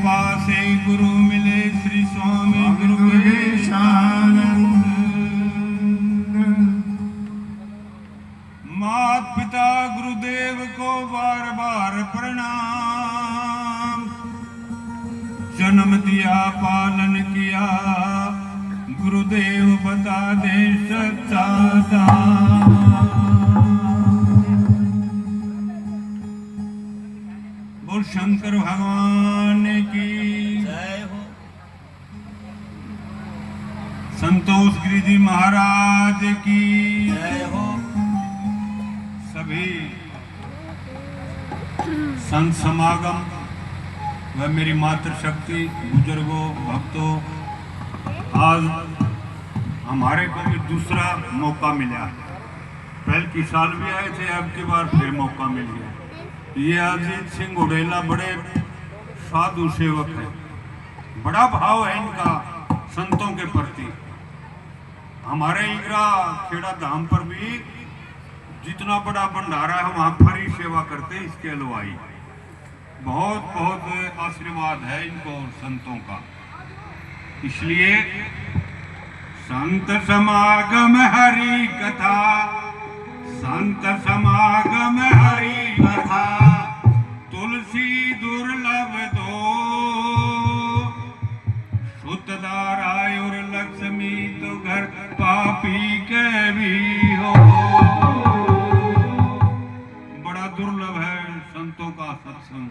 पासे गुरु मिले श्री स्वामी गुरुवेशानंद। मात पिता गुरुदेव को बार बार प्रणाम। जन्म दिया पालन किया गुरुदेव बता दे सच्चा दाम। बोल शंकर भगवान की जय हो। संतोष गिरी जी महाराज की जय हो। सभी संत समागम व मेरी मातृशक्ति बुजुर्गों भक्तों, आज हमारे को भी दूसरा मौका मिला है। पहले की साल भी आए थे, अब की बार फिर मौका मिल गया। ये अजीत सिंह उड़ेला बड़े साधु सेवक है, बड़ा भाव है इनका संतों के प्रति। हमारे इगरा खेड़ा धाम पर भी जितना बड़ा भंडारा है वहां फरी सेवा करते हैं इसके हलवाई। बहुत बहुत आशीर्वाद है इनको संतों का। इसलिए संत समागम हरि कथा, संत समागम हरि कथा, तुलसी दुर्लभ दो, सुतदाराय और लक्ष्मी तो घर पापी के भी हो। बड़ा दुर्लभ है संतों का सत्संग,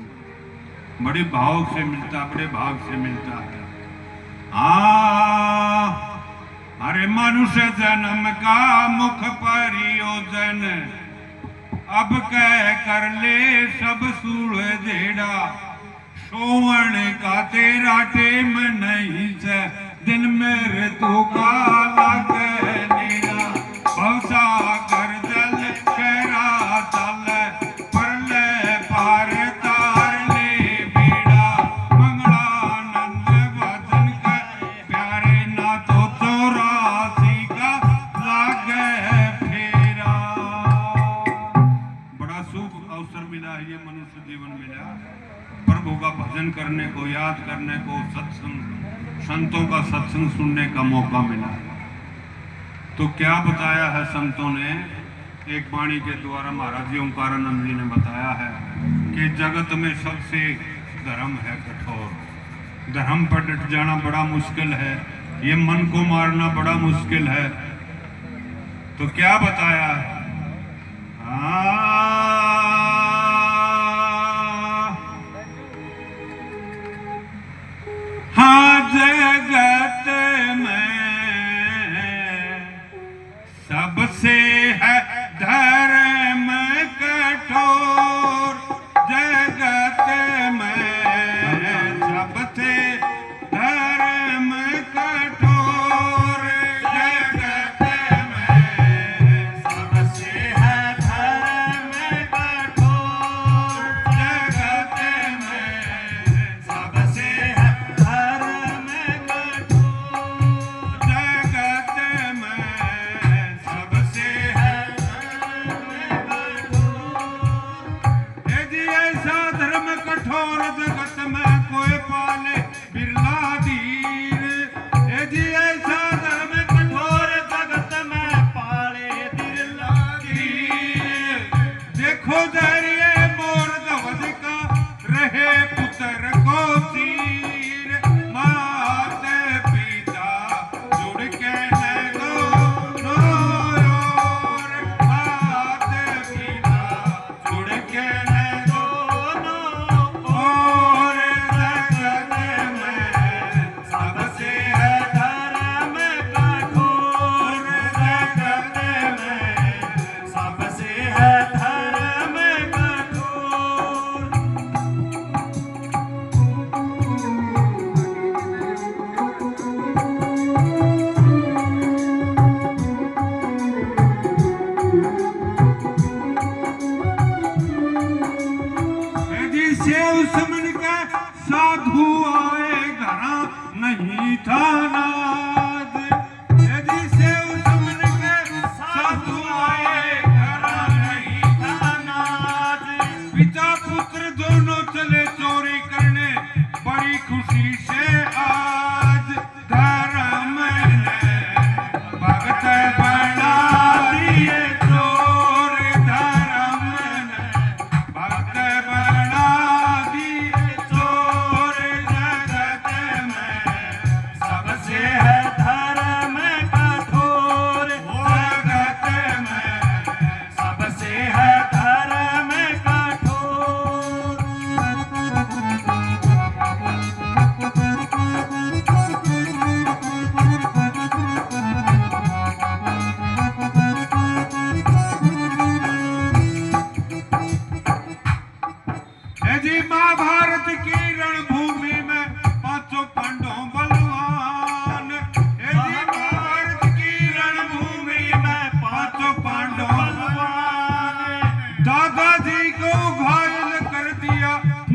बड़े भाव से मिलता, बड़े भाव से मिलता है। अरे मनुष्य जन्म का मुख परियोजन, अब कह कर ले सब सूढ़ जेड़ा, सोवण का तेरा टेम नहीं से, दिन मेरे तो का लागे नेरा, भवसा कर जल केरा चल, परले पार तार ले बीड़ा, मंगलानंद भजन कर प्यारे, ना तो 84 का लागे फेरा। बड़ा शुभ अवसर मिला है, ये मनुष्य जीवन मिला प्रभु का भजन करने को, याद करने को, सत्संग संतों का सत्संग सुनने का मौका मिला। तो क्या बताया है संतों ने, एक वाणी के द्वारा महाराज जी ओंकारानंद जी ने बताया है कि जगत में सबसे धर्म है कठोर, धर्म पर डट जाना बड़ा मुश्किल है, ये मन को मारना बड़ा मुश्किल है। तो क्या बताया है? हाँ, जगत में सबसे है धर्म कठोर, जगत में सबसे धर्म कठोर, जगत में सबसे है धर्म कठोर, जगत में सबसे है धर्म कठोर, जगत में सबसे है धर्म कठोर। यदि ऐसा धर्म कठोर जगत में कोई पाले बिरला धीर, यदि ऐसा धर्म कठोर जगत में पाले बिरला धीर, देखो धैर्य मोर ध्वज का रहे पुत्र को तीर, मात पिता जुड़ के न दोनों ओर, मात पिता जुड़ के न दोनों ओर, जगत में सबसे है धर्म कठोर, जगत में सबसे है धर्म कठोर। यदि सेव समन का साधु आए घरा नहीं था नाज, यदि सेव समन के साधु आए घरा नहीं था नाज, पिता पुत्र दोनों चले चोरी करने, बड़ी है जी महाभारत की रणभूमि में पांचों पांडवों बलवान, है जी महाभारत की रणभूमि में पांचों पांडव बलवान। दादाजी को घायल कर दिया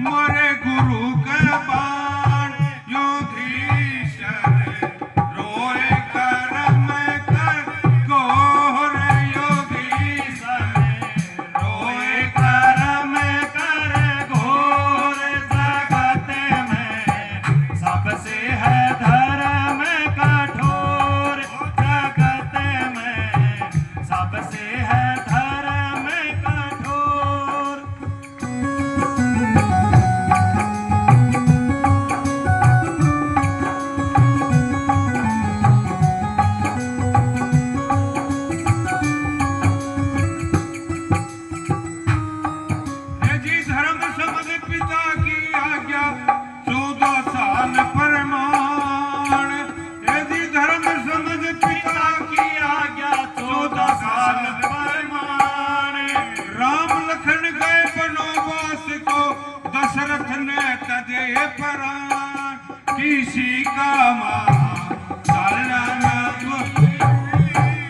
मारे गुरु के बाण, युधिष्ठिर रोए कर मैं कर घोर, युधिष्ठिर रोए कर मैं कर घोर। जगत में सबसे है धर्म कठोर, जगत में सबसे है धर्म कठोर। है जी धर्म समझ पिता की आज्ञा 14 साल फरमान, है जी धर्म समझ पिता की आज्ञा 14 साल फरमान। राम लखन गए वनवास को दशरथ ने तजे परान, किसी का मां चलना न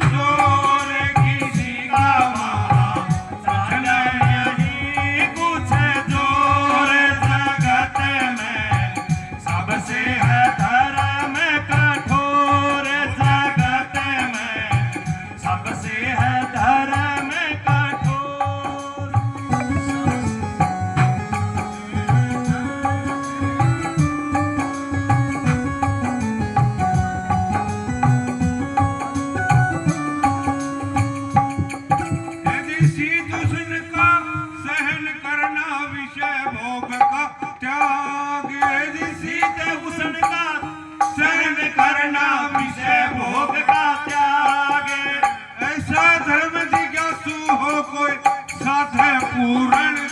जोर, किसी का मां चलना नहीं कुछ जोर। जगत में सबसे है धर्म कठोर, जगत में सबसे है धर्म कठोर। है जी सी दुश्मन का सहन करना विषय भोग का त्याग, है जी सीते उसन का सहन करना विषय भोग का त्याग। ऐसा धर्म जिज्ञासु हो कोई साधे पूर्ण